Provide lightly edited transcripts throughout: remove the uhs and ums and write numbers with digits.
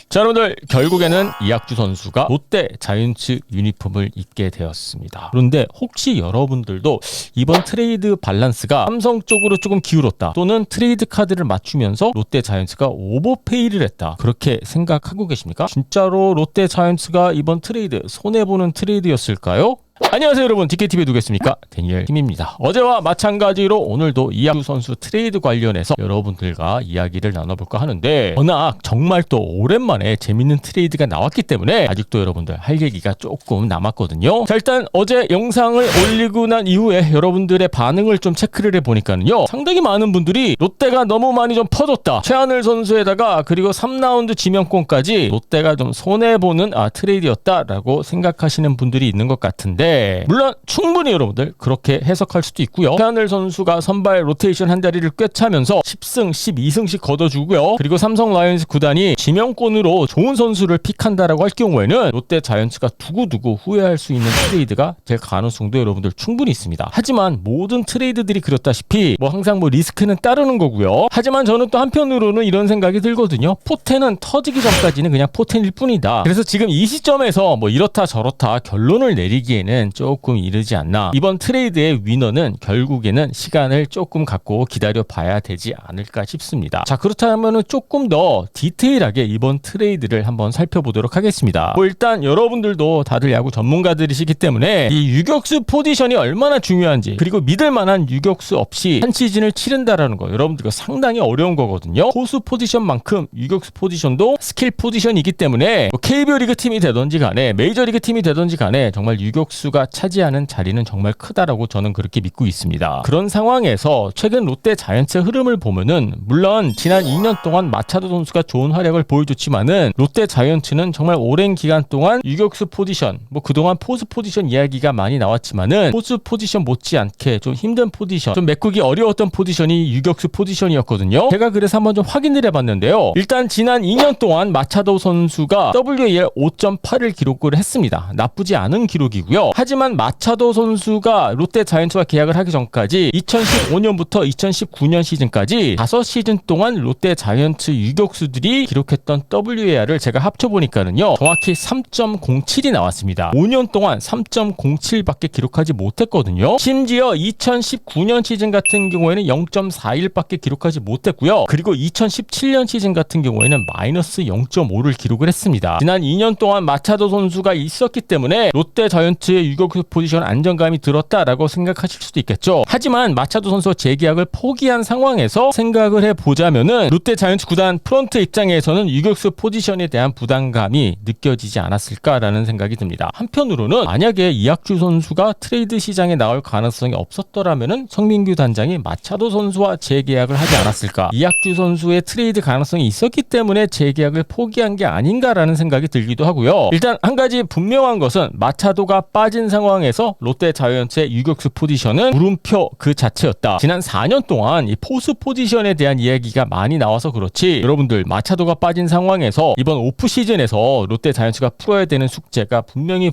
자, 여러분들 결국에는 이학주 선수가 롯데 자이언츠 유니폼을 입게 되었습니다. 그런데 혹시 여러분들도 이번 트레이드 밸런스가 삼성 쪽으로 조금 기울었다, 또는 트레이드 카드를 맞추면서 롯데 자이언츠가 오버페이를 했다, 그렇게 생각하고 계십니까? 진짜로 롯데 자이언츠가 이번 트레이드 손해보는 트레이드였을까요? 안녕하세요 여러분, DKTV에 누구겠습니까? 데니엘 팀입니다. 어제와 마찬가지로 오늘도 이학주 선수 트레이드 관련해서 여러분들과 이야기를 나눠볼까 하는데, 워낙 정말 또 오랜만에 재밌는 트레이드가 나왔기 때문에 아직도 여러분들 할 얘기가 조금 남았거든요. 자, 일단 어제 영상을 올리고 난 이후에 여러분들의 반응을 좀 체크를 해보니까는요, 상당히 많은 분들이 롯데가 너무 많이 좀 퍼졌다, 최하늘 선수에다가 그리고 3라운드 지명권까지 롯데가 좀 손해보는 트레이드였다라고 생각하시는 분들이 있는 것 같은데, 물론 충분히 여러분들 그렇게 해석할 수도 있고요. 최하늘 선수가 선발 로테이션 한 자리를 꿰차면서 10승 12승씩 거둬주고요. 그리고 삼성 라이온즈 구단이 지명권으로 좋은 선수를 픽한다라고 할 경우에는 롯데 자이언츠가 두고두고 후회할 수 있는 트레이드가 될 가능성도 여러분들 충분히 있습니다. 하지만 모든 트레이드들이 그렇다시피 항상 리스크는 따르는 거고요. 하지만 저는 또 한편으로는 이런 생각이 들거든요. 포텐은 터지기 전까지는 그냥 포텐일 뿐이다. 그래서 지금 이 시점에서 이렇다 저렇다 결론을 내리기에는 조금 이르지 않나. 이번 트레이드의 위너는 결국에는 시간을 조금 갖고 기다려 봐야 되지 않을까 싶습니다. 자, 그렇다면 조금 더 디테일하게 이번 트레이드를 한번 살펴보도록 하겠습니다. 일단 여러분들도 다들 야구 전문가들이시기 때문에 이 유격수 포지션이 얼마나 중요한지, 그리고 믿을 만한 유격수 없이 한 시즌을 치른다라는 거 여러분들과 상당히 어려운 거거든요. 포수 포지션만큼 유격수 포지션도 스킬 포지션이기 때문에 KBO 리그 팀이 되던지 간에 메이저리그 팀이 되던지 간에 정말 유격수가 차지하는 자리는 정말 크다라고 저는 그렇게 믿고 있습니다. 그런 상황에서 최근 롯데 자이언츠 흐름을 보면은, 물론 지난 2년 동안 마차도 선수가 좋은 활약을 보여줬지만은 롯데 자이언츠는 정말 오랜 기간 동안 유격수 포지션, 그동안 포수 포지션 이야기가 많이 나왔지만은 포수 포지션 못지않게 좀 힘든 포지션, 좀 메꾸기 어려웠던 포지션이 유격수 포지션이었거든요. 제가 그래서 한번 좀 확인을 해봤는데요. 일단 지난 2년 동안 마차도 선수가 WAR 5.8을 기록을 했습니다. 나쁘지 않은 기록이고요. 하지만 마차도 선수가 롯데 자이언츠와 계약을 하기 전까지 2015년부터 2019년 시즌까지 5시즌 동안 롯데 자이언츠 유격수들이 기록했던 WAR을 제가 합쳐보니까는요, 정확히 3.07이 나왔습니다. 5년 동안 3.07밖에 기록하지 못했거든요. 심지어 2019년 시즌 같은 경우에는 0.41밖에 기록하지 못했고요. 그리고 2017년 시즌 같은 경우에는 마이너스 0.5를 기록을 했습니다. 지난 2년 동안 마차도 선수가 있었기 때문에 롯데 자이언츠의 유격수 포지션 안정감이 들었다라고 생각하실 수도 있겠죠. 하지만 마차도 선수가 재계약을 포기한 상황에서 생각을 해보자면은 롯데 자이언츠 구단 프런트 입장에서는 유격수 포지션에 대한 부담감이 느껴지지 않았을까라는 생각이 듭니다. 한편으로는 만약에 이학주 선수가 트레이드 시장에 나올 가능성이 없었더라면은 성민규 단장이 마차도 선수와 재계약을 하지 않았을까. 이학주 선수의 트레이드 가능성이 있었기 때문에 재계약을 포기한 게 아닌가라는 생각이 들기도 하고요. 일단 한 가지 분명한 것은 마차도가 빠진 상황에서 롯데 자이언츠의 유격수 포지션은 물음표 그 자체였다. 지난 4년 동안 이 포수 포지션에 대한 이야기가 많이 나와서 그렇지, 여러분들 마차도가 빠진 상황에서 이번 오프 시즌에서 롯데 자이언츠가 풀어야 되는 숙제가 분명히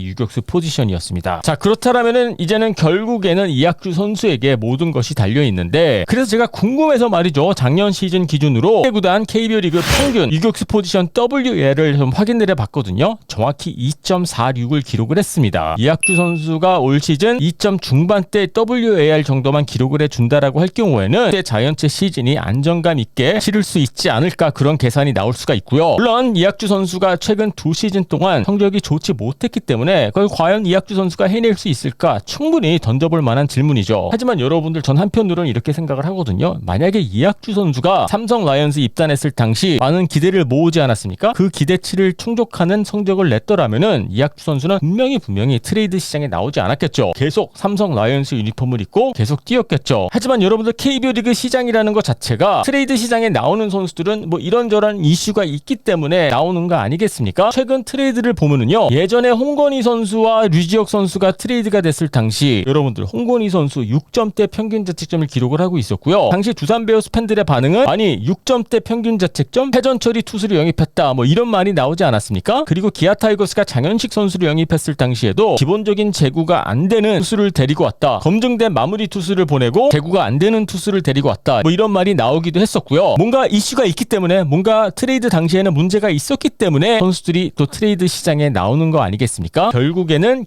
유격수 포지션이었습니다. 자, 그렇다면은 이제는 결국에는 이학주 선수에게 모든 것이 달려 있는데, 그래서 제가 궁금해서 말이죠. 작년 시즌 기준으로 구단 KBO 리그 평균 유격수 포지션 WAR을 좀 확인을 해봤거든요. 정확히 2.46을 기록을 했습니다. 이학주 선수가 올 시즌 2점 중반대 WAR 정도만 기록을 해준다라고 할 경우에는 롯데 자이언츠 시즌이 안정감 있게 치를 수 있지 않을까, 그런 계산이 나올 수가 있고요. 물론 이학주 선수가 최근 2시즌 동안 성적이 좋지 못했기 때문에 그걸 과연 이학주 선수가 해낼 수 있을까, 충분히 던져볼 만한 질문이죠. 하지만 여러분들, 전 한편으로는 이렇게 생각을 하거든요. 만약에 이학주 선수가 삼성 라이온즈 입단했을 당시 많은 기대를 모으지 않았습니까? 그 기대치를 충족하는 성적을 냈더라면은 이학주 선수는 분명히 트레이드 시장에 나오지 않았겠죠. 계속 삼성 라이온즈 유니폼을 입고 계속 뛰었겠죠. 하지만 여러분들 KBO 리그 시장이라는 것 자체가 트레이드 시장에 나오는 선수들은 이런저런 이슈가 있기 때문에 나오는 거 아니겠습니까? 최근 트레이드를 보면은요, 예전에 홍건희 선수와 류지혁 선수가 트레이드가 됐을 당시 여러분들 홍건희 선수 6점대 평균 자책점을 기록을 하고 있었고요. 당시 두산 베어스 팬들의 반응은, 아니 6점대 평균 자책점, 회전처리 투수를 영입했다, 이런 말이 나오지 않았습니까? 그리고 기아 타이거스가 장현식 선수를 영입했을 당시에도 때도 기본적인 제구가 안 되는 투수를 데리고 왔다. 검증된 마무리 투수를 보내고 제구가 안 되는 투수를 데리고 왔다. 뭐 이런 말이 나오기도 했었고요. 뭔가 이슈가 있기 때문에 뭔가 트레이드 당시에는 문제가 있었기 때문에 선수들이 또 트레이드 시장에 나오는 거 아니겠습니까? 결국에는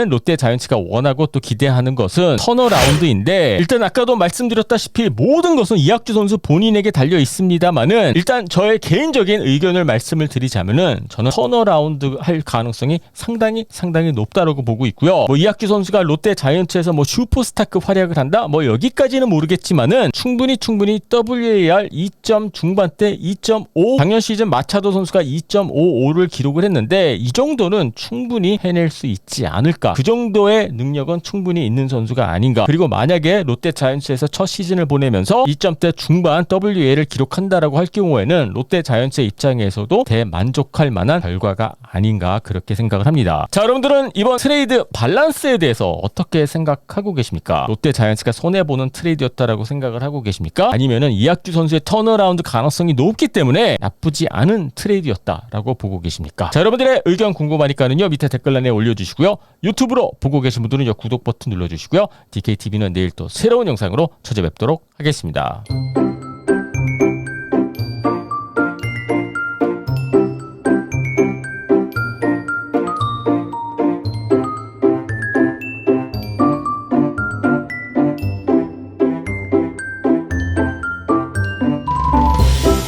롯데 자이언츠가 원하고 또 기대하는 것은 턴어라운드인데 일단 아까도 말씀드렸다시피 모든 것은 이학주 선수 본인에게 달려 있습니다만은 일단 저의 개인적인 의견을 말씀을 드리자면은 저는 턴어라운드 할 가능성이 상당히 높다라고 보고 있고요. 뭐 이학주 선수가 롯데 자이언츠에서 뭐 슈퍼스타급 활약을 한다? 뭐 여기까지는 모르겠지만은 충분히 WAR 2점 중반대 2.5 작년 시즌 마차도 선수가 2.55를 기록을 했는데 이 정도는 충분히 해낼 수 있지 않을까. 그 정도의 능력은 충분히 있는 선수가 아닌가. 그리고 만약에 롯데 자이언츠에서 첫 시즌을 보내면서 2점대 중반 WA를 기록한다라고 할 경우에는 롯데 자이언츠의 입장에서도 대만족할 만한 결과가 아닌가 그렇게 생각을 합니다. 자, 여러분들은 이번 트레이드 밸런스에 대해서 어떻게 생각하고 계십니까? 롯데 자이언츠가 손해보는 트레이드였다라고 생각을 하고 계십니까? 아니면은 이학주 선수의 턴어라운드 가능성이 높기 때문에 나쁘지 않은 트레이드였다라고 보고 계십니까? 자, 여러분들의 의견 궁금하니까는요 밑에 댓글란에 올려주시고요. 유튜브로 보고 계신 분들은 구독 버튼 눌러주시고요. DKTV는 내일 또 새로운 영상으로 찾아뵙도록 하겠습니다.